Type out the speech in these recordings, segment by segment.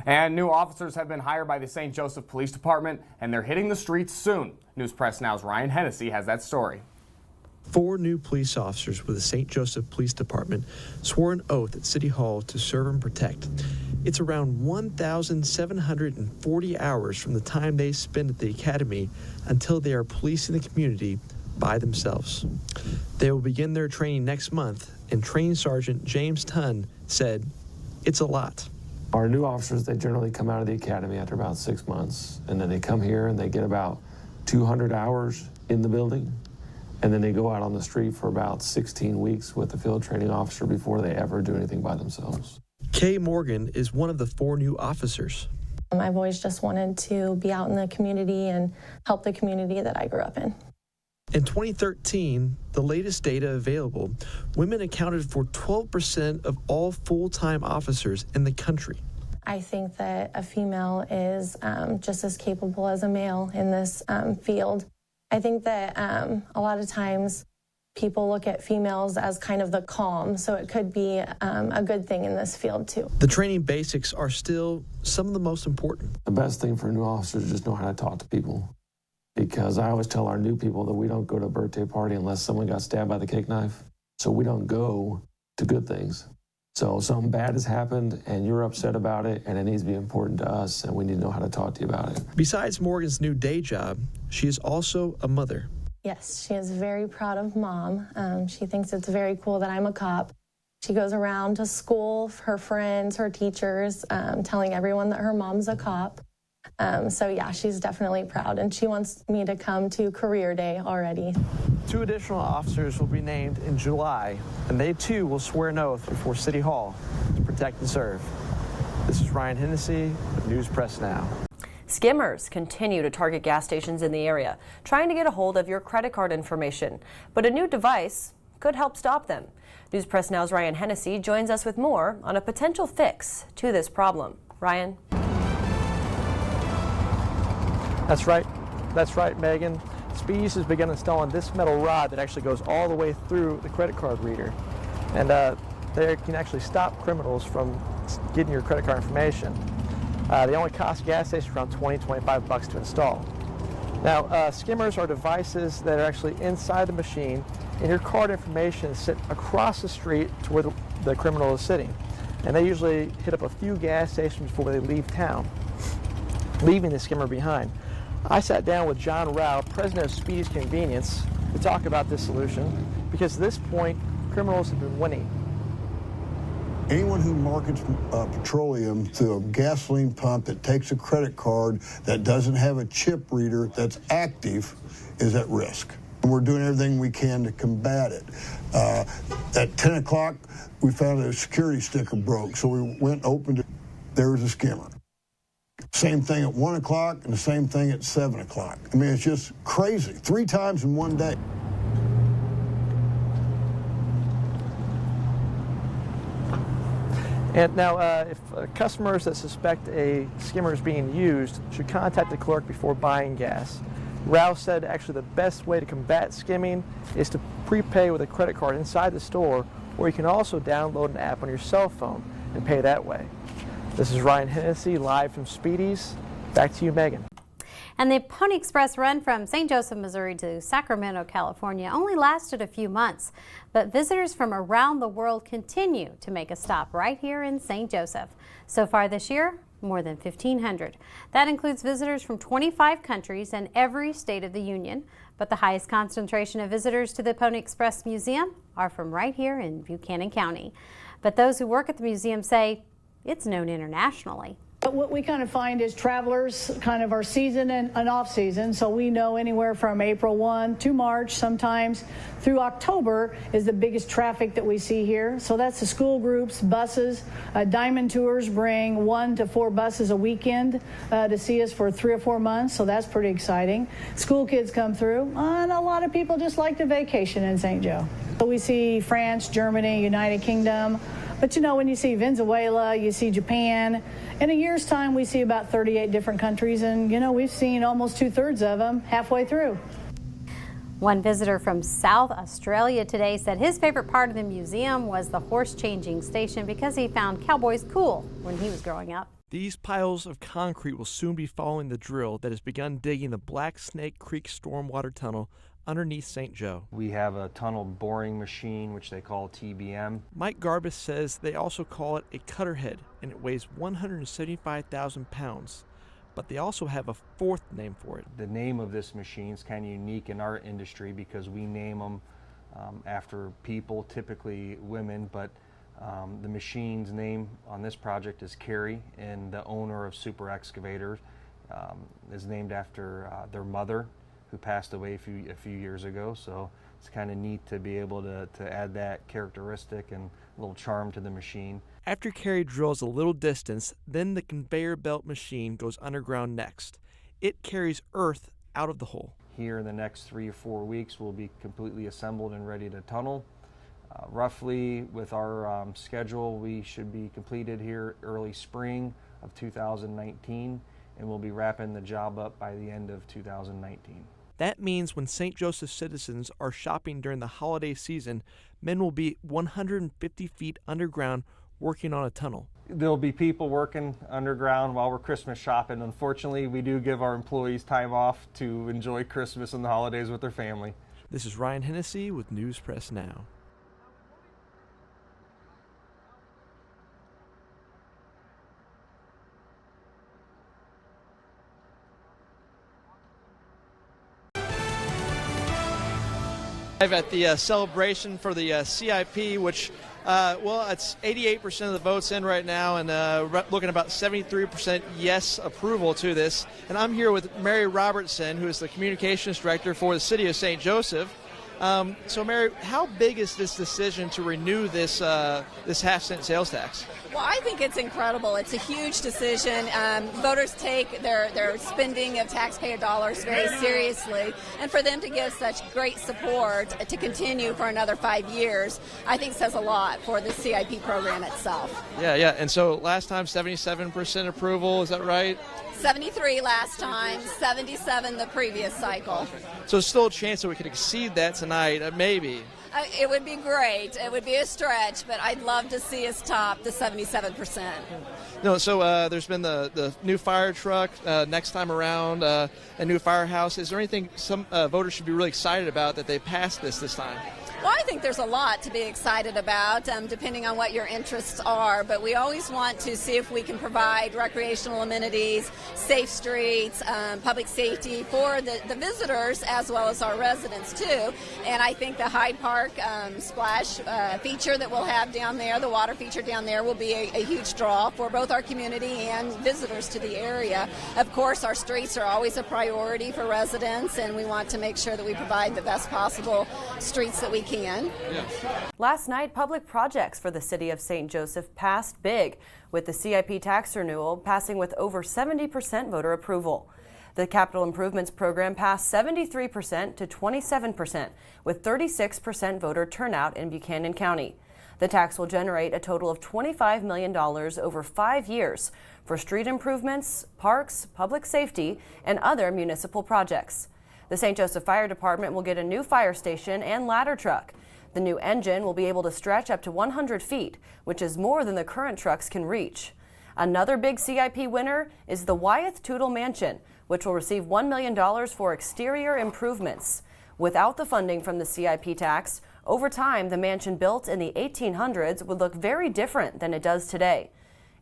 And new officers have been hired by the St. Joseph Police Department, and they're hitting the streets soon. News Press Now's Ryan Hennessy has that story. 4 new police officers with the St. Joseph Police Department swore an oath at City Hall to serve and protect. It's around 1,740 hours from the time they spend at the academy until they are policing the community by themselves. They will begin their training next month, and Training Sergeant James Tunn said, "It's a lot." Our new officers, they generally come out of the academy after about 6 months, and then they come here and they get about 200 hours in the building, and then they go out on the street for about 16 weeks with the field training officer before they ever do anything by themselves. Kay Morgan is one of the 4 new officers. I've always just wanted to be out in the community and help the community that I grew up in. In 2013, the latest data available, women accounted for 12% of all full-time officers in the country. I think that a female is just as capable as a male in this field. I think that a lot of times people look at females as kind of the calm, so it could be a good thing in this field too. The training basics are still some of the most important. The best thing for a new officer is just know how to talk to people. Because I always tell our new people that we don't go to a birthday party unless someone got stabbed by the cake knife. So we don't go to good things. So something bad has happened and you're upset about it, and it needs to be important to us, and we need to know how to talk to you about it. Besides Morgan's new day job, she is also a mother. Yes, she is very proud of Mom. She thinks it's very cool that I'm a cop. She goes around to school, her friends, her teachers, telling everyone that her mom's a cop. So yeah, she's definitely proud, and she wants me to come to career day already. 2 additional officers will be named in July, and they too will swear an oath before City Hall to protect and serve. This is Ryan Hennessy with News Press Now. Skimmers continue to target gas stations in the area, trying to get a hold of your credit card information. But a new device could help stop them. News Press Now's Ryan Hennessy joins us with more on a potential fix to this problem. Ryan? That's right, Megan. Speedies has begun installing this metal rod that actually goes all the way through the credit card reader. And they can actually stop criminals from getting your credit card information. They only cost gas stations around $20–25 to install. Now, skimmers are devices that are actually inside the machine, and your card information is sit across the street to where the criminal is sitting. And they usually hit up a few gas stations before they leave town, leaving the skimmer behind. I sat down with John Rao, president of Speedies Convenience, to talk about this solution, because at this point, criminals have been winning. Anyone who markets petroleum through a gasoline pump that takes a credit card that doesn't have a chip reader that's active is at risk. And we're doing everything we can to combat it. At 10 o'clock, we found a security sticker broke, so we went and opened it. There was a skimmer. Same thing at 1 o'clock and the same thing at 7 o'clock. I mean, it's just crazy. 3 times in one day. And now, if customers that suspect a skimmer is being used should contact the clerk before buying gas. Rao said actually the best way to combat skimming is to prepay with a credit card inside the store, or you can also download an app on your cell phone and pay that way. This is Ryan Hennessy, live from Speedies. Back to you, Megan. And the Pony Express run from St. Joseph, Missouri to Sacramento, California only lasted a few months, but visitors from around the world continue to make a stop right here in St. Joseph. So far this year, more than 1,500. That includes visitors from 25 countries and every state of the Union, but the highest concentration of visitors to the Pony Express Museum are from right here in Buchanan County. But those who work at the museum say it's known internationally. What we kind of find is travelers kind of are season and off season, so we know anywhere from April 1 to March sometimes through October is the biggest traffic that we see here. So that's the school groups, buses. Diamond Tours bring 1 to 4 buses a weekend to see us for 3 or 4 months, so that's pretty exciting. School kids come through, and a lot of people just like to vacation in St. Joe. So we see France, Germany, United Kingdom. But you know, when you see Venezuela, you see Japan, in a year's time we see about 38 different countries, and you know, we've seen almost 2/3 of them halfway through. One visitor from South Australia today said his favorite part of the museum was the horse changing station because he found cowboys cool when he was growing up. These piles of concrete will soon be following the drill that has begun digging the Black Snake Creek stormwater tunnel underneath St. Joe. We have a tunnel boring machine, which they call TBM. Mike Garbus says they also call it a cutter head, and it weighs 175,000 pounds. But they also have a fourth name for it. The name of this machine is kind of unique in our industry because we name them after people, typically women, but the machine's name on this project is Carrie, and the owner of Super Excavator is named after their mother, who passed away a few years ago. So it's kind of neat to be able to add that characteristic and a little charm to the machine. After Carrie drills a little distance, then the conveyor belt machine goes underground next. It carries earth out of the hole. Here in the next 3 or 4 weeks, we'll be completely assembled and ready to tunnel. Roughly, with our schedule, we should be completed here early spring of 2019, and we'll be wrapping the job up by the end of 2019. That means when St. Joseph citizens are shopping during the holiday season, men will be 150 feet underground working on a tunnel. There'll be people working underground while we're Christmas shopping. Unfortunately, we do give our employees time off to enjoy Christmas and the holidays with their family. This is Ryan Hennessy with News Press Now. At the celebration for the CIP, which, it's 88% of the votes in right now, and looking about 73% yes approval to this. And I'm here with Mary Robertson, who is the communications director for the city of St. Joseph. So, Mary, how big is this decision to renew this half-cent sales tax? Well, I think it's incredible. It's a huge decision. Voters take their spending of taxpayer dollars very seriously, and for them to give such great support to continue for another 5 years, I think says a lot for the CIP program itself. Yeah. And so last time, 77% approval, is that right? 73 last time, 77 the previous cycle. So there's still a chance that we could exceed that tonight, maybe. It would be great. It would be a stretch, but I'd love to see us top the 77%. No, so there's been the new fire truck next time around, a new firehouse. Is there anything some voters should be really excited about that they passed this time? Well, I think there's a lot to be excited about, depending on what your interests are, but we always want to see if we can provide recreational amenities, safe streets, public safety for the visitors as well as our residents too. And I think the Hyde Park splash feature that we'll have down there, the water feature down there, will be a huge draw for both our community and visitors to the area. Of course, our streets are always a priority for residents, and we want to make sure that we provide the best possible streets that we can. Last night, public projects for the city of St. Joseph passed big, with the CIP tax renewal passing with over 70% voter approval. The capital improvements program passed 73% to 27%, with 36% voter turnout in Buchanan County. The tax will generate a total of $25 million over 5 years for street improvements, parks, public safety, and other municipal projects. The St. Joseph Fire Department will get a new fire station and ladder truck. The new engine will be able to stretch up to 100 feet, which is more than the current trucks can reach. Another big CIP winner is the Wyeth Tootle Mansion, which will receive $1 million for exterior improvements. Without the funding from the CIP tax, over time, the mansion built in the 1800s would look very different than it does today.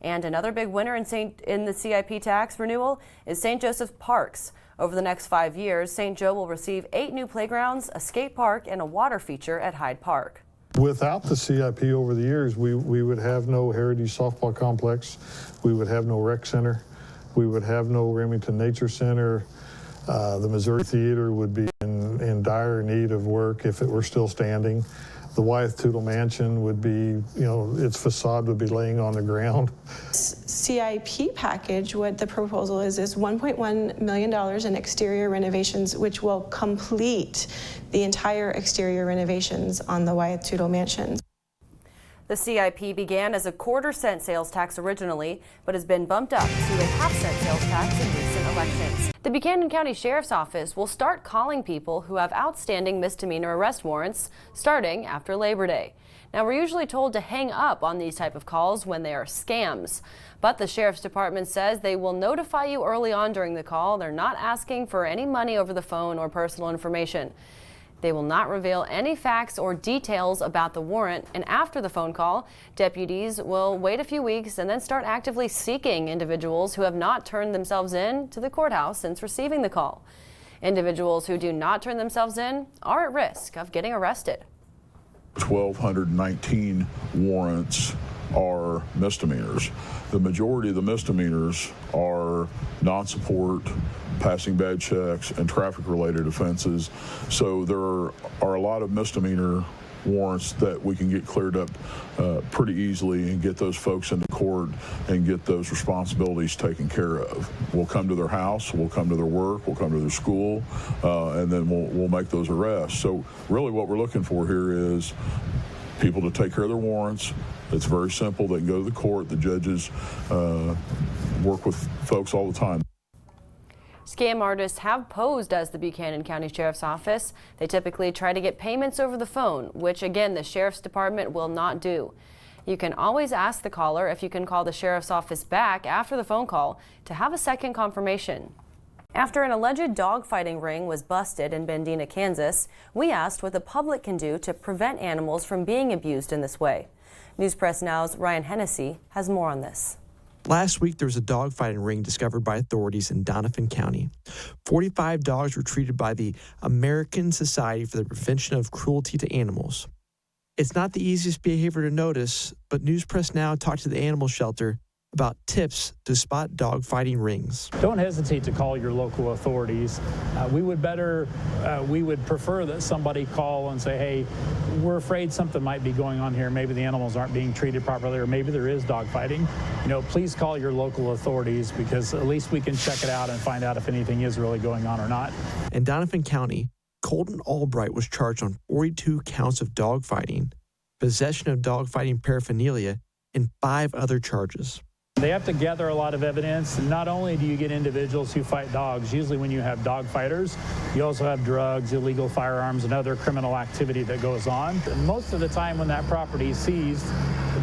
And another big winner in the CIP tax renewal is St. Joseph Parks. Over the next 5 years, St. Joe will receive 8 new playgrounds, a skate park, and a water feature at Hyde Park. Without the CIP over the years, we would have no Heritage Softball Complex, we would have no rec center, we would have no Remington Nature Center. The Missouri Theater would be in dire need of work if it were still standing. The Wyeth Tootle Mansion would be, its facade would be laying on the ground. CIP package, what the proposal is $1.1 million in exterior renovations, which will complete the entire exterior renovations on the Wyeth Tootle Mansion. The CIP began as a quarter-cent sales tax originally, but has been bumped up to a half-cent sales tax in recent elections. The Buchanan County Sheriff's Office will start calling people who have outstanding misdemeanor arrest warrants starting after Labor Day. Now, we're usually told to hang up on these type of calls when they are scams, but the Sheriff's Department says they will notify you early on during the call. They're not asking for any money over the phone or personal information. They will not reveal any facts or details about the warrant, and after the phone call, deputies will wait a few weeks and then start actively seeking individuals who have not turned themselves in to the courthouse since receiving the call. Individuals who do not turn themselves in are at risk of getting arrested. 1,219 warrants are misdemeanors. The majority of the misdemeanors are non-support, passing bad checks, and traffic-related offenses. So there are a lot of misdemeanor warrants that we can get cleared up pretty easily and get those folks into court and get those responsibilities taken care of. We'll come to their house, we'll come to their work, we'll come to their school, and then we'll make those arrests. So really what we're looking for here is people to take care of their warrants. It's very simple. They can go to the court. The judges work with folks all the time. Scam artists have posed as the Buchanan County Sheriff's Office. They typically try to get payments over the phone, which again, the Sheriff's Department will not do. You can always ask the caller if you can call the Sheriff's Office back after the phone call to have a second confirmation. After an alleged dogfighting ring was busted in Bendina, Kansas, we asked what the public can do to prevent animals from being abused in this way. News Press Now's Ryan Hennessy has more on this. Last week, there was a dogfighting ring discovered by authorities in Donovan County. 45 dogs were treated by the American Society for the Prevention of Cruelty to Animals. It's not the easiest behavior to notice, but News Press Now talked to the animal shelter about tips to spot dogfighting rings. Don't hesitate to call your local authorities. We would prefer that somebody call and say, hey, we're afraid something might be going on here. Maybe the animals aren't being treated properly, or maybe there is dogfighting. Please call your local authorities, because at least we can check it out and find out if anything is really going on or not. In Donovan County, Colton Albright was charged on 42 counts of dogfighting, possession of dogfighting paraphernalia, and 5 other charges. They have to gather a lot of evidence. Not only do you get individuals who fight dogs, usually when you have dog fighters, you also have drugs, illegal firearms, and other criminal activity that goes on. And most of the time when that property is seized,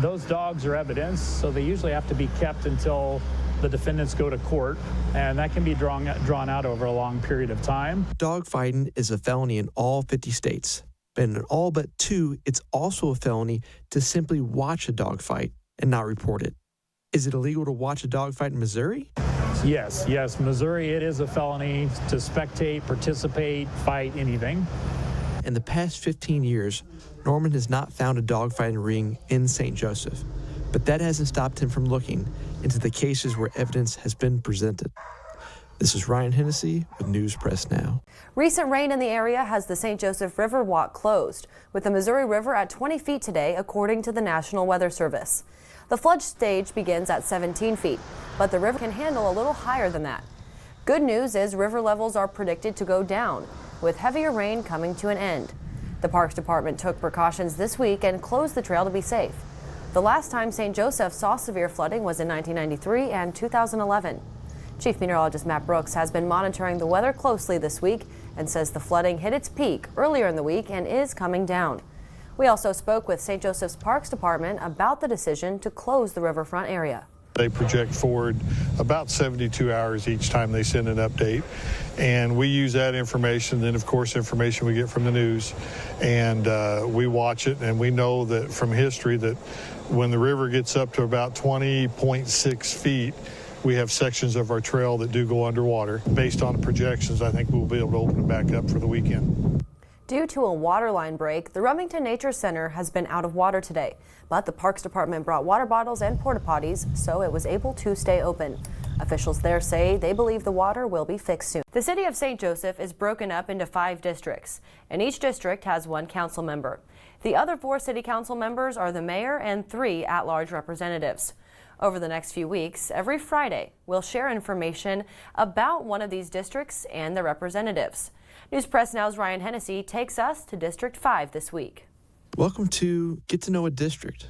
those dogs are evidence, so they usually have to be kept until the defendants go to court, and that can be drawn out over a long period of time. Dogfighting is a felony in all 50 states, but in all but 2, it's also a felony to simply watch a dogfight and not report it. Is it illegal to watch a dogfight in Missouri? Yes. Missouri, it is a felony to spectate, participate, fight, anything. In the past 15 years, Norman has not found a dogfighting ring in St. Joseph, but that hasn't stopped him from looking into the cases where evidence has been presented. This is Ryan Hennessy with News Press Now. Recent rain in the area has the St. Joseph River Walk closed, with the Missouri River at 20 feet today, according to the National Weather Service. The flood stage begins at 17 feet, but the river can handle a little higher than that. Good news is river levels are predicted to go down, with heavier rain coming to an end. The Parks Department took precautions this week and closed the trail to be safe. The last time St. Joseph saw severe flooding was in 1993 and 2011. Chief Meteorologist Matt Brooks has been monitoring the weather closely this week and says the flooding hit its peak earlier in the week and is coming down. We also spoke with St. Joseph's Parks Department about the decision to close the riverfront area. They project forward about 72 hours each time they send an update, and we use that information, then of course information we get from the news, and we watch it, and we know that from history that when the river gets up to about 20.6 feet, we have sections of our trail that do go underwater. Based on the projections, I think we'll be able to open it back up for the weekend. Due to a water line break, the Remington Nature Center has been out of water today, but the Parks Department brought water bottles and porta potties, so it was able to stay open. Officials there say they believe the water will be fixed soon. The city of St. Joseph is broken up into 5 districts, and each district has 1 council member. The other 4 city council members are the mayor and 3 at-large representatives. Over the next few weeks, every Friday, we'll share information about one of these districts and their representatives. News Press Now's Ryan Hennessy takes us to District 5 this week. Welcome to Get to Know a District.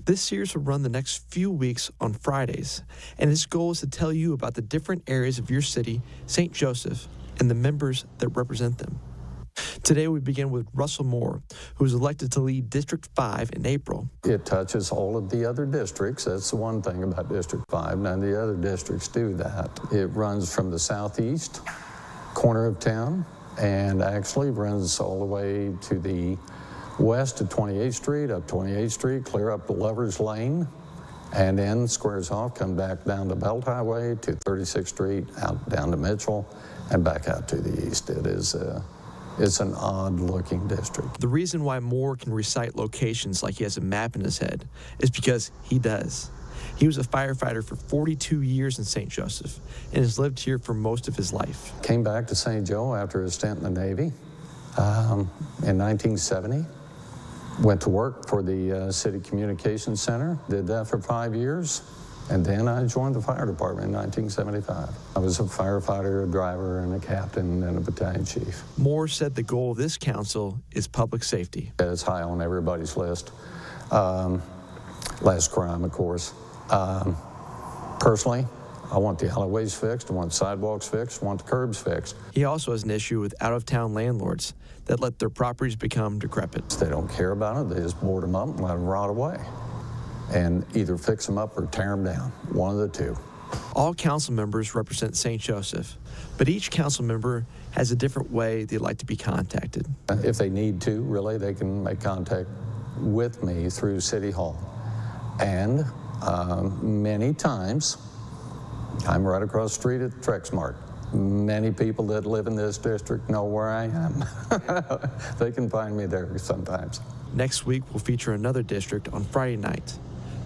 This series will run the next few weeks on Fridays, and its goal is to tell you about the different areas of your city, St. Joseph, and the members that represent them. Today we begin with Russell Moore, who was elected to lead District 5 in April. It touches all of the other districts. That's the one thing about District 5. None of the other districts do that. It runs from the southeast corner of town and actually runs all the way to the west of 28th Street, up 28th Street, clear up to Lover's Lane, and then squares off, come back down to Belt Highway to 36th Street, out down to Mitchell, and back out to the east. It's an odd-looking district. The reason why Moore can recite locations like he has a map in his head is because he does. He was a firefighter for 42 years in St. Joseph and has lived here for most of his life. Came back to St. Joe after a stint in the Navy in 1970. Went to work for the City Communications Center, did that for 5 years, and then I joined the fire department in 1975. I was a firefighter, a driver, and a captain, and a battalion chief. Moore said the goal of this council is public safety. It's high on everybody's list. Less crime, of course. Personally, I want the alleyways fixed, I want sidewalks fixed, I want the curbs fixed. He also has an issue with out-of-town landlords that let their properties become decrepit. They don't care about it, they just board them up and let them rot away. And either fix them up or tear them down, one of the two. All council members represent St. Joseph, but each council member has a different way they'd like to be contacted. If they need to, really, they can make contact with me through City Hall. And many times, I'm right across the street at Trexmart. Many people that live in this district know where I am. They can find me there sometimes. Next week, we'll feature another district on Friday night.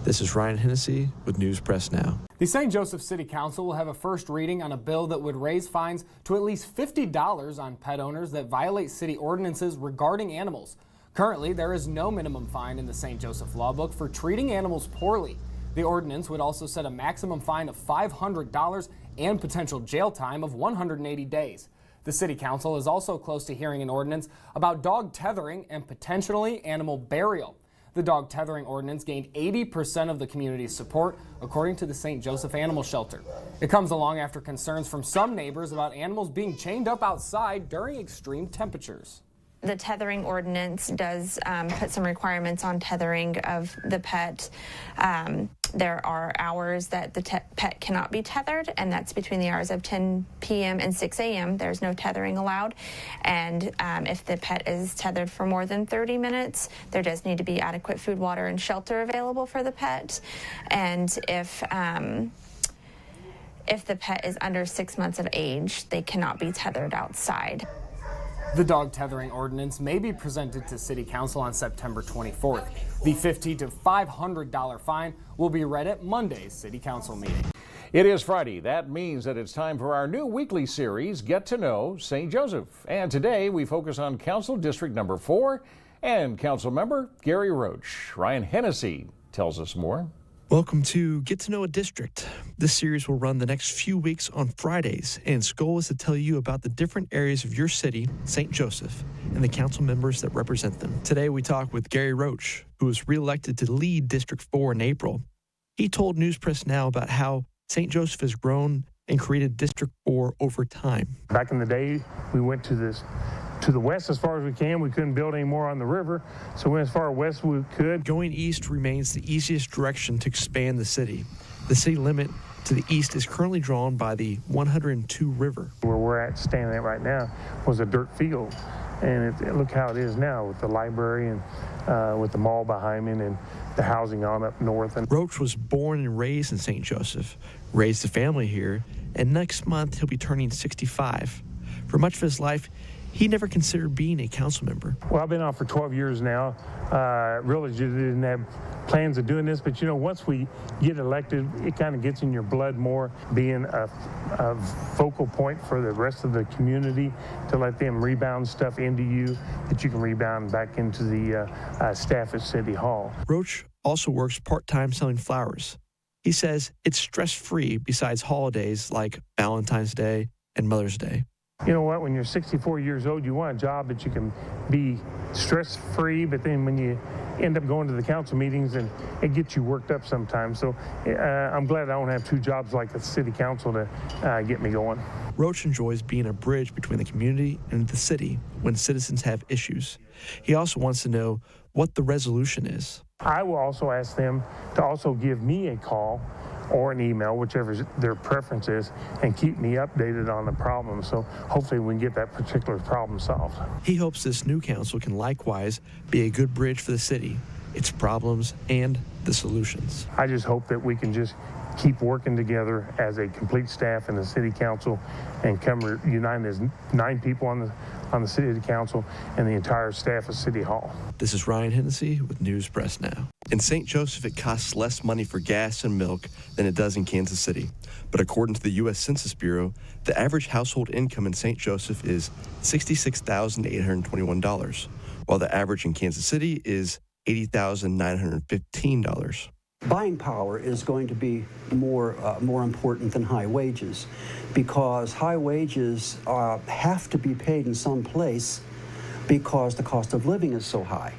This is Ryan Hennessy with News Press Now. The St. Joseph City Council will have a first reading on a bill that would raise fines to at least $50 on pet owners that violate city ordinances regarding animals. Currently, there is no minimum fine in the St. Joseph Law Book for treating animals poorly. The ordinance would also set a maximum fine of $500 and potential jail time of 180 days. The City Council is also close to hearing an ordinance about dog tethering and potentially animal burial. The dog tethering ordinance gained 80% of the community's support, according to the St. Joseph Animal Shelter. It comes along after concerns from some neighbors about animals being chained up outside during extreme temperatures. The tethering ordinance does put some requirements on tethering of the pet. There are hours that the pet cannot be tethered, and that's between the hours of 10 p.m. and 6 a.m. There's no tethering allowed. And if the pet is tethered for more than 30 minutes, there does need to be adequate food, water, and shelter available for the pet. And if the pet is under 6 months of age, they cannot be tethered outside. The dog tethering ordinance may be presented to City Council on September 24th. The $50 to $500 fine will be read at Monday's City Council meeting. It is Friday. That means that it's time for our new weekly series, Get to Know St. Joseph. And today we focus on Council District Number 4 and Council Member Gary Roach. Ryan Hennessy tells us more. Welcome to Get to Know a District. This series will run the next few weeks on Fridays, and its goal is to tell you about the different areas of your city, St. Joseph, and the council members that represent them. Today we talk with Gary Roach, who was reelected to lead District 4 in April. He told News Press Now about how St. Joseph has grown and created District 4 over time. Back in the day, we went to the west as far as we can. We couldn't build any more on the river, so we went as far west as we could. Going east remains the easiest direction to expand the city. The city limit to the east is currently drawn by the 102 River. Where we're standing at right now was a dirt field, and look how it is now with the library and with the mall behind me and the housing on up north. Roach was born and raised in St. Joseph, raised a family here, and next month he'll be turning 65. For much of his life, he never considered being a council member. Well, I've been on for 12 years now. Really just didn't have plans of doing this, but you know, once we get elected, it kind of gets in your blood more, being a focal point for the rest of the community, to let them rebound stuff into you that you can rebound back into the staff at City Hall. Roach also works part-time selling flowers. He says it's stress-free besides holidays like Valentine's Day and Mother's Day. You know what, when you're 64 years old, you want a job that you can be stress-free, but then when you end up going to the council meetings, and it gets you worked up sometimes. So I'm glad I don't have two jobs like the city council to get me going. Roach enjoys being a bridge between the community and the city when citizens have issues. He also wants to know what the resolution is. I will also ask them to also give me a call or an email, whichever their preference is, and keep me updated on the problem. So hopefully we can get that particular problem solved. He hopes this new council can likewise be a good bridge for the city, its problems, and the solutions. I just hope that we can just keep working together as a complete staff in the city council and come unite as 9 people on the city council and the entire staff of City Hall. This is Ryan Hennessy with News Press Now. In St. Joseph, it costs less money for gas and milk than it does in Kansas City. But according to the U.S. Census Bureau, the average household income in St. Joseph is $66,821, while the average in Kansas City is $80,915. Buying power is going to be more important than high wages, because high wages have to be paid in some place because the cost of living is so high.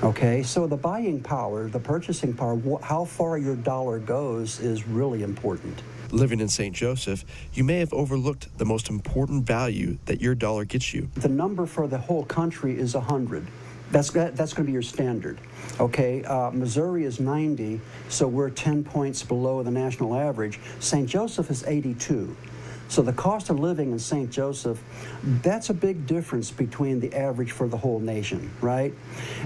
Okay, so the buying power, the purchasing power, how far your dollar goes is really important. Living in St. Joseph, you may have overlooked the most important value that your dollar gets you. The number for the whole country is 100. That's going to be your standard. Okay, Missouri is 90, so we're 10 points below the national average. St. Joseph is 82. So the cost of living in St. Joseph, that's a big difference between the average for the whole nation, right?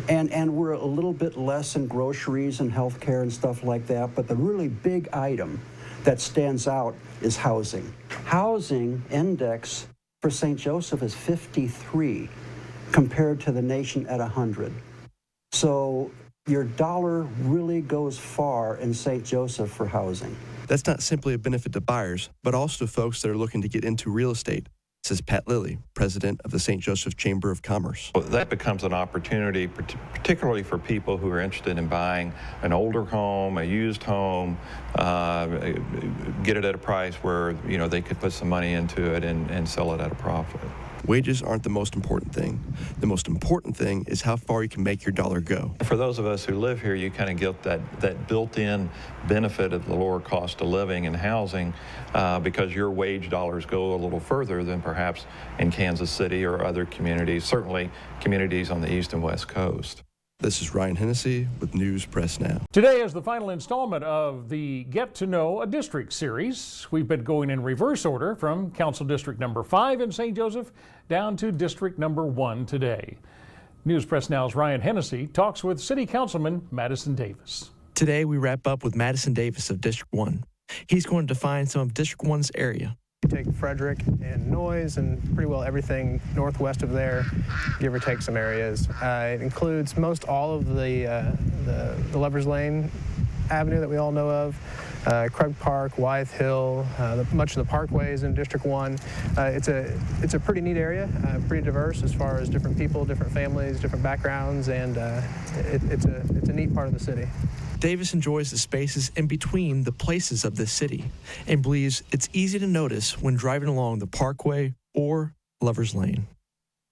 And we're a little bit less in groceries and healthcare and stuff like that, but the really big item that stands out is housing. Housing index for St. Joseph is 53 compared to the nation at 100. So your dollar really goes far in St. Joseph for housing. That's not simply a benefit to buyers, but also to folks that are looking to get into real estate, says Pat Lilly, president of the St. Joseph Chamber of Commerce. Well, that becomes an opportunity, particularly for people who are interested in buying an older home, a used home, get it at a price where they could put some money into it and sell it at a profit. Wages aren't the most important thing. The most important thing is how far you can make your dollar go. For those of us who live here, you kind of get that built-in benefit of the lower cost of living and housing because your wage dollars go a little further than perhaps in Kansas City or other communities, certainly communities on the East and West Coast. This is Ryan Hennessy with News Press Now. Today is the final installment of the Get to Know a District series. We've been going in reverse order from Council District number 5 in St. Joseph down to District number 1 today. News Press Now's Ryan Hennessy talks with City Councilman Madison Davis. Today we wrap up with Madison Davis of District 1. He's going to define some of District 1's area. You take Frederick and Noyes and pretty well everything northwest of there, give or take some areas. It includes most all of the Lover's Lane Avenue that we all know of, Krug Park, Wythe Hill, much of the parkways in District 1. It's a pretty neat area, pretty diverse as far as different people, different families, different backgrounds, and it's a neat part of the city. Davis enjoys the spaces in between the places of this city and believes it's easy to notice when driving along the Parkway or Lover's Lane.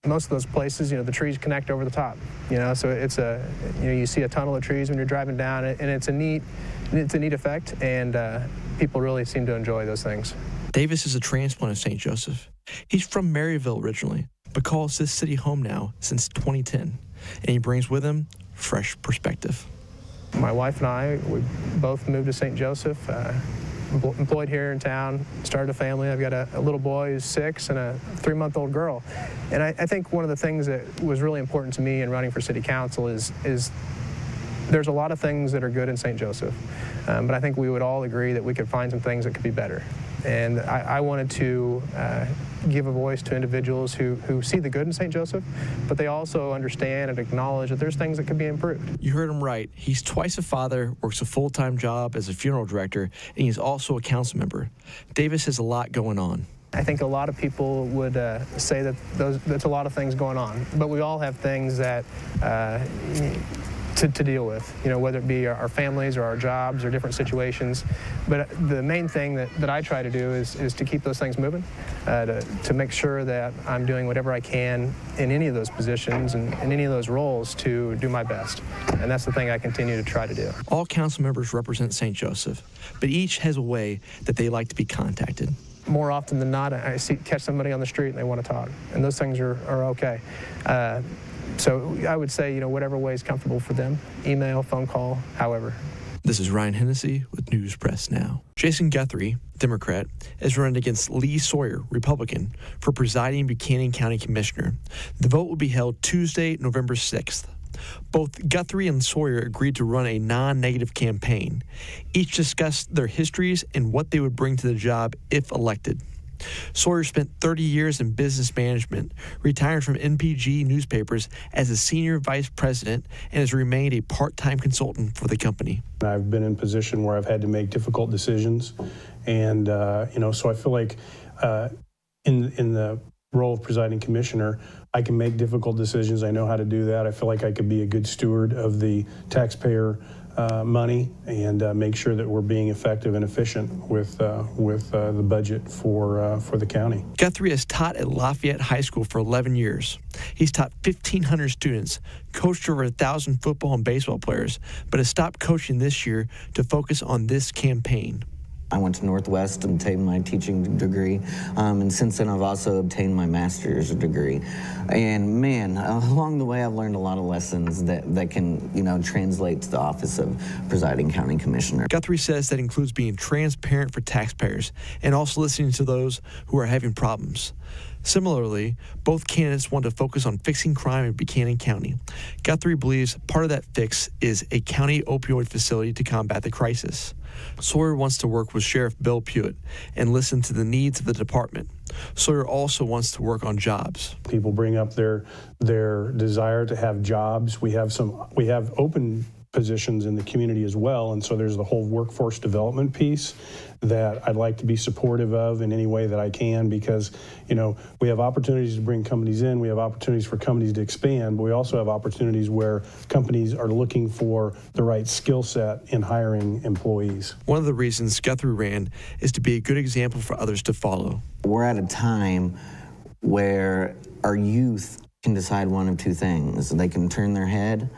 Most of those places, the trees connect over the top, so it's you see a tunnel of trees when you're driving down, and it's a neat effect, and people really seem to enjoy those things. Davis is a transplant of St. Joseph. He's from Maryville originally, but calls this city home now since 2010, and he brings with him fresh perspective. My wife and I, we both moved to St. Joseph, employed here in town, started a family. I've got a little boy who's 6 and a 3-month-old girl. And I think one of the things that was really important to me in running for city council is there's a lot of things that are good in St. Joseph, but I think we would all agree that we could find some things that could be better. And I wanted to give a voice to individuals who see the good in St. Joseph, but they also understand and acknowledge that there's things that could be improved. You heard him right. He's twice a father, works a full-time job as a funeral director, and he's also a council member. Davis has a lot going on. I think a lot of people would say that that's a lot of things going on, but we all have things that to deal with, whether it be our families or our jobs or different situations. But the main thing that I try to do is to keep those things moving, to make sure that I'm doing whatever I can in any of those positions and in any of those roles to do my best. And that's the thing I continue to try to do. All council members represent St. Joseph, but each has a way that they like to be contacted. More often than not, I catch somebody on the street and they want to talk, and those things are okay. So I would say, whatever way is comfortable for them, email, phone call, however. This is Ryan Hennessy with News Press Now. Jason Guthrie, Democrat, is running against Lee Sawyer, Republican, for presiding Buchanan County Commissioner. The vote will be held Tuesday, November 6th. Both Guthrie and Sawyer agreed to run a non-negative campaign. Each discussed their histories and what they would bring to the job if elected. Sawyer spent 30 years in business management, retired from NPG newspapers as a senior vice president, and has remained a part-time consultant for the company. I've been in a position where I've had to make difficult decisions, and so I feel like in the role of presiding commissioner, I can make difficult decisions. I know how to do that. I feel like I could be a good steward of the taxpayer money and make sure that we're being effective and efficient with the budget for the county. Guthrie has taught at Lafayette High School for 11 years. He's taught 1,500 students, coached over 1,000 football and baseball players, but has stopped coaching this year to focus on this campaign. I went to Northwest and obtained my teaching degree, and since then I've also obtained my master's degree. And man, along the way I've learned a lot of lessons that can, translate to the office of presiding county commissioner. Guthrie says that includes being transparent for taxpayers and also listening to those who are having problems. Similarly, both candidates want to focus on fixing crime in Buchanan County. Guthrie believes part of that fix is a county opioid facility to combat the crisis. Sawyer wants to work with Sheriff Bill Pewitt and listen to the needs of the department. Sawyer also wants to work on jobs. People bring up their desire to have jobs. We have open positions in the community as well, and so there's the whole workforce development piece that I'd like to be supportive of in any way that I can, because we have opportunities to bring companies in, we have opportunities for companies to expand, but we also have opportunities where companies are looking for the right skill set in hiring employees. One of the reasons Guthrie ran is to be a good example for others to follow. We're at a time where our youth can decide one of two things. They can turn their head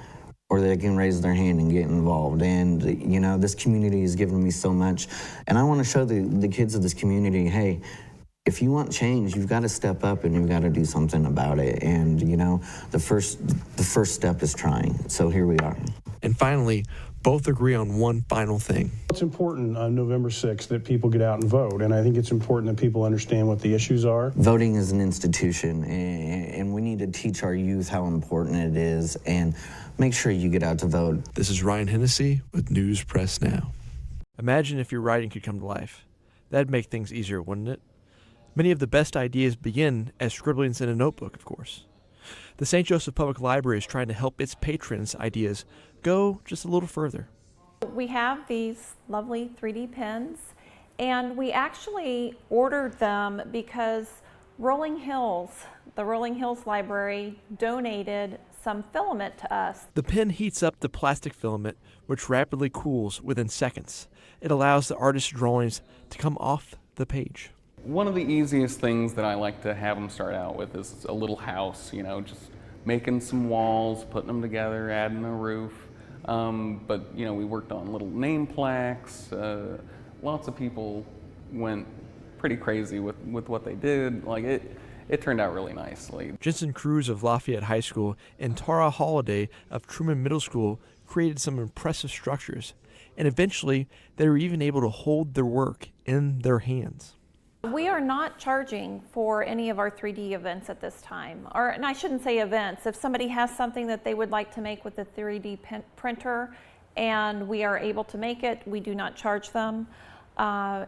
or they can raise their hand and get involved. And, this community has given me so much. And I want to show the kids of this community, hey, if you want change, you've got to step up and you've got to do something about it. And, the first step is trying. So here we are. And finally, both agree on one final thing. It's important on November 6th that people get out and vote, and I think it's important that people understand what the issues are. Voting is an institution, and we need to teach our youth how important it is, and make sure you get out to vote. This is Ryan Hennessy with News Press Now. Imagine if your writing could come to life. That'd make things easier, wouldn't it? Many of the best ideas begin as scribblings in a notebook, of course. The St. Joseph Public Library is trying to help its patrons' ideas go just a little further. We have these lovely 3D pens, and we actually ordered them because the Rolling Hills Library donated some filament to us. The pen heats up the plastic filament, which rapidly cools within seconds. It allows the artist's drawings to come off the page. One of the easiest things that I like to have them start out with is a little house, just making some walls, putting them together, adding a roof. But we worked on little name plaques. Lots of people went pretty crazy with what they did. It turned out really nicely. Jensen Cruz of Lafayette High School and Tara Holliday of Truman Middle School created some impressive structures, and eventually they were even able to hold their work in their hands. We are not charging for any of our 3D events at this time. And I shouldn't say events. If somebody has something that they would like to make with a 3D printer and we are able to make it, we do not charge them.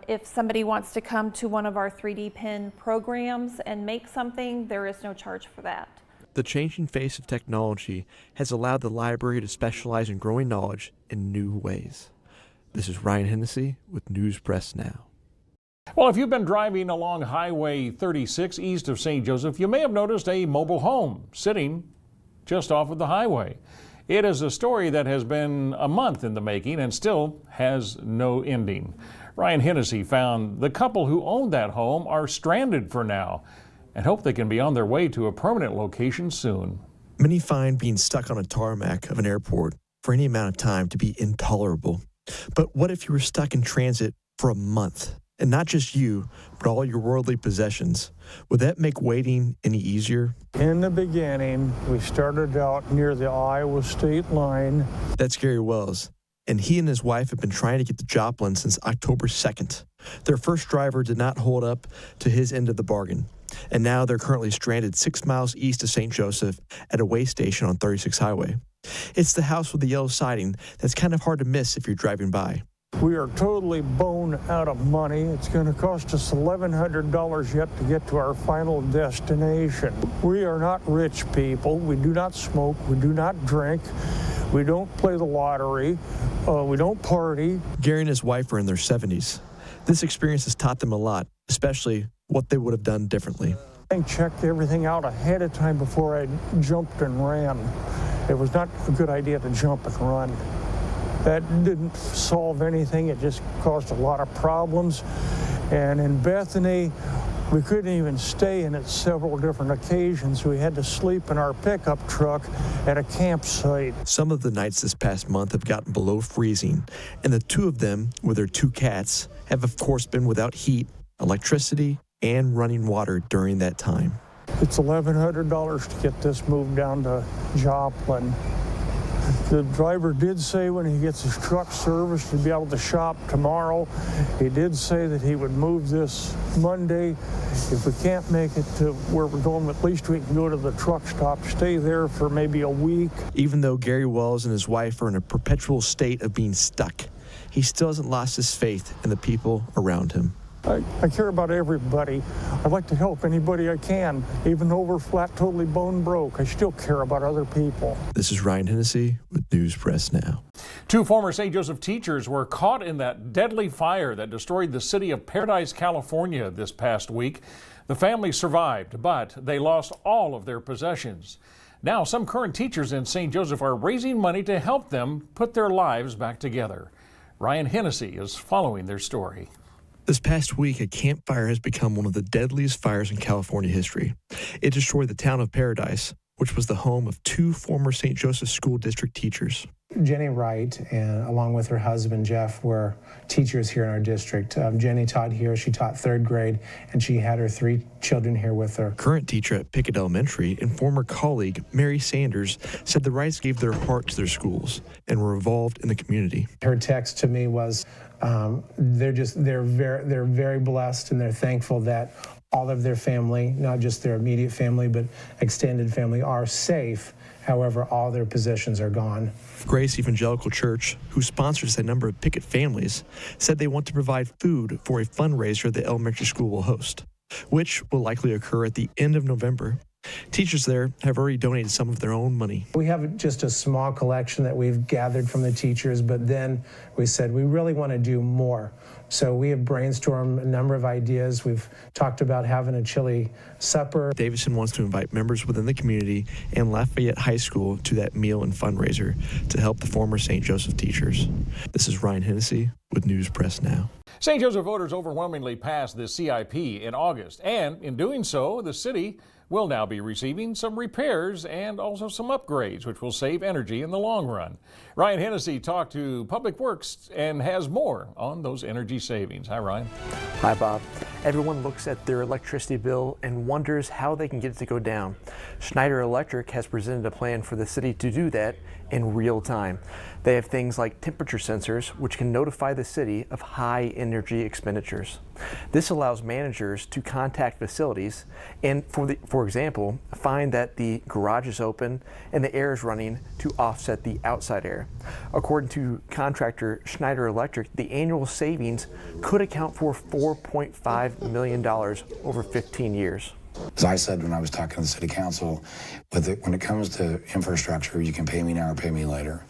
If somebody wants to come to one of our 3D pen programs and make something, there is no charge for that. The changing face of technology has allowed the library to specialize in growing knowledge in new ways. This is Ryan Hennessy with News Press Now. Well, if you've been driving along Highway 36 east of St. Joseph, you may have noticed a mobile home sitting just off of the highway. It is a story that has been a month in the making and still has no ending. Ryan Hennessy found the couple who owned that home are stranded for now and hope they can be on their way to a permanent location soon. Many find being stuck on a tarmac of an airport for any amount of time to be intolerable. But what if you were stuck in transit for a month? And not just you, but all your worldly possessions. Would that make waiting any easier? In the beginning, we started out near the Iowa state line. That's Gary Wells, and he and his wife have been trying to get to Joplin since October 2nd. Their first driver did not hold up to his end of the bargain, and now they're currently stranded 6 miles east of St. Joseph at a way station on 36 Highway. It's the house with the yellow siding that's kind of hard to miss if you're driving by. We are totally bone out of money. It's going to cost us $1,100 yet to get to our final destination. We are not rich people. We do not smoke. We do not drink. We don't play the lottery. We don't party. Gary and his wife are in their 70s. This experience has taught them a lot, especially what they would have done differently. I checked everything out ahead of time before I jumped and ran. It was not a good idea to jump and run. That didn't solve anything. It just caused a lot of problems. And in Bethany, we couldn't even stay in it several different occasions. We had to sleep in our pickup truck at a campsite. Some of the nights this past month have gotten below freezing, and the two of them, with their 2 cats, have of course been without heat, electricity, and running water during that time. It's $1,100 to get this moved down to Joplin. The driver did say when he gets his truck serviced he'd be able to shop tomorrow. He did say that he would move this Monday. If we can't make it to where we're going, at least we can go to the truck stop, stay there for maybe a week. Even though Gary Wells and his wife are in a perpetual state of being stuck, he still hasn't lost his faith in the people around him. I care about everybody. I'd like to help anybody I can. Even though we're flat, totally bone broke, I still care about other people. This is Ryan Hennessy with News Press Now. 2 former St. Joseph teachers were caught in that deadly fire that destroyed the city of Paradise, California this past week. The family survived, but they lost all of their possessions. Now, some current teachers in St. Joseph are raising money to help them put their lives back together. Ryan Hennessy is following their story. This past week, a campfire has become one of the deadliest fires in California history. It destroyed the town of Paradise, which was the home of 2 former St. Joseph School District teachers. Jenny Wright, and along with her husband Jeff, were teachers here in our district. Jenny taught here. She taught 3rd grade, and she had her 3 children here with her. Current teacher at Pickett Elementary and former colleague Mary Sanders said the Wrights gave their heart to their schools and were involved in the community. Her text to me was, they're very blessed, and they're thankful that all of their family, not just their immediate family, but extended family, are safe. However, all their possessions are gone. Grace Evangelical Church, who sponsors a number of Pickett families, said they want to provide food for a fundraiser the elementary school will host, which will likely occur at the end of November. Teachers there have already donated some of their own money. We have just a small collection that we've gathered from the teachers, but then we said we really want to do more. So we have brainstormed a number of ideas. We've talked about having a chili supper. Davison wants to invite members within the community and Lafayette High School to that meal and fundraiser to help the former St. Joseph teachers. This is Ryan Hennessy with News Press Now. St. Joseph voters overwhelmingly passed the CIP in August, and in doing so, the city will now be receiving some repairs and also some upgrades, which will save energy in the long run. Ryan Hennessy talked to Public Works and has more on those energy savings. Hi, Ryan. Hi, Bob. Everyone looks at their electricity bill and wonders how they can get it to go down. Schneider Electric has presented a plan for the city to do that in real time. They have things like temperature sensors, which can notify the city of high energy expenditures. This allows managers to contact facilities and, for example, find that the garage is open and the air is running to offset the outside air. According to contractor Schneider Electric, the annual savings could account for $4.5 million over 15 years. As I said when I was talking to the city council, when it comes to infrastructure, you can pay me now or pay me later.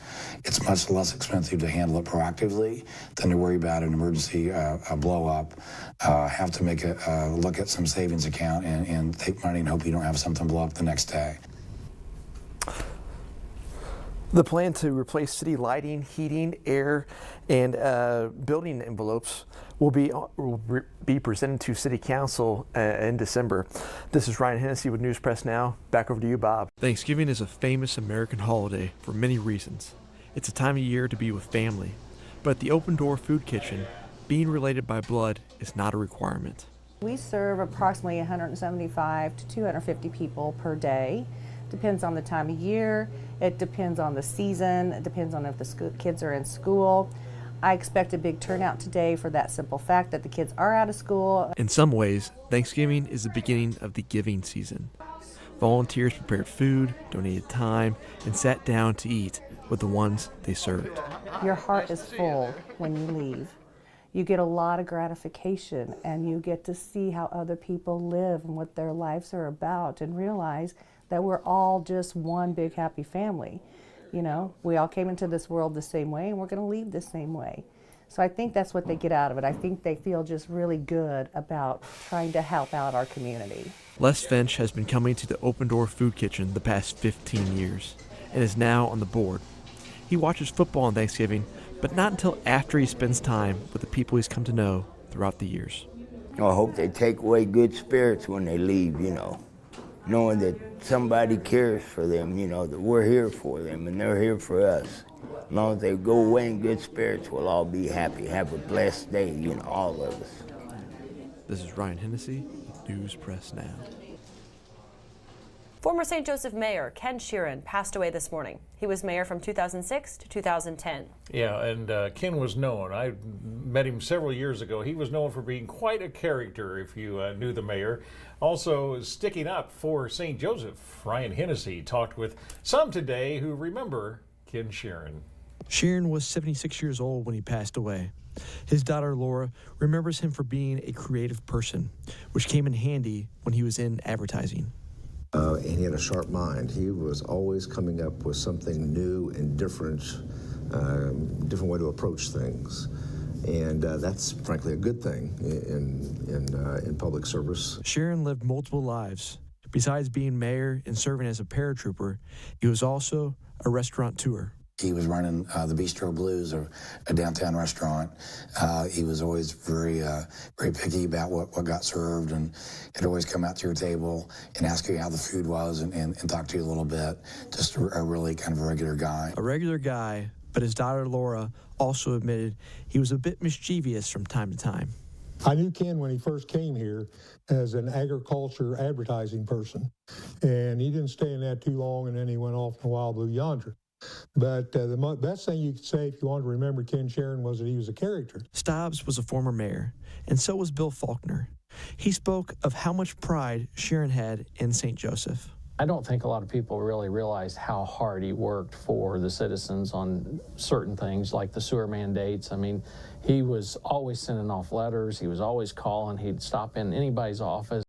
It's much less expensive to handle it proactively than to worry about an emergency blow up, have to make a look at some savings account and take money and hope you don't have something blow up the next day. The plan to replace city lighting, heating, air, and building envelopes will be presented to City Council in December. This is Ryan Hennessy with News Press Now. Back over to you, Bob. Thanksgiving is a famous American holiday for many reasons. It's a time of year to be with family. But at the Open Door Food Kitchen, being related by blood is not a requirement. We serve approximately 175 to 250 people per day. Depends on the time of year, it depends on the season, it depends on if the kids are in school. I expect a big turnout today for that simple fact that the kids are out of school. In some ways, Thanksgiving is the beginning of the giving season. Volunteers prepared food, donated time, and sat down to eat with the ones they served. Your heart is full when you leave. You get a lot of gratification and you get to see how other people live and what their lives are about and realize that we're all just one big happy family. You know, we all came into this world the same way and we're going to leave the same way. So I think that's what they get out of it. I think they feel just really good about trying to help out our community. Les Finch has been coming to the Open Door Food Kitchen the past 15 years and is now on the board. He watches football on Thanksgiving, but not until after he spends time with the people he's come to know throughout the years. I hope they take away good spirits when they leave, you know, knowing that somebody cares for them, you know, that we're here for them and they're here for us. As long as they go away in good spirits, we'll all be happy. Have a blessed day, you know, all of us. This is Ryan Hennessy, News Press Now. Former St. Joseph Mayor Ken Sheeran passed away this morning. He was mayor from 2006 to 2010. Yeah, and Ken was known. I met him several years ago. He was known for being quite a character, if you knew the mayor. Also sticking up for St. Joseph. Ryan Hennessy talked with some today who remember Ken Sheeran. Sheeran was 76 years old when he passed away. His daughter Laura remembers him for being a creative person, which came in handy when he was in advertising. And he had a sharp mind. He was always coming up with something new and different way to approach things. And that's frankly a good thing in public service. Sheeran lived multiple lives. Besides being mayor and serving as a paratrooper, he was also a restaurateur. He was running the Bistro Blues, a downtown restaurant. He was always very picky about what got served, and he'd always come out to your table and ask you how the food was and talk to you a little bit. Just a really kind of a regular guy. A regular guy, but his daughter Laura also admitted he was a bit mischievous from time to time. I knew Ken when he first came here as an agriculture advertising person, and he didn't stay in that too long, and then he went off in Wild Blue Yonder. But the best thing you could say if you wanted to remember Ken Sheeran was that he was a character. Stobbs was a former mayor, and so was Bill Faulkner. He spoke of how much pride Sheeran had in St. Joseph. I don't think a lot of people really realized how hard he worked for the citizens on certain things like the sewer mandates. I mean, he was always sending off letters. He was always calling. He'd stop in anybody's office.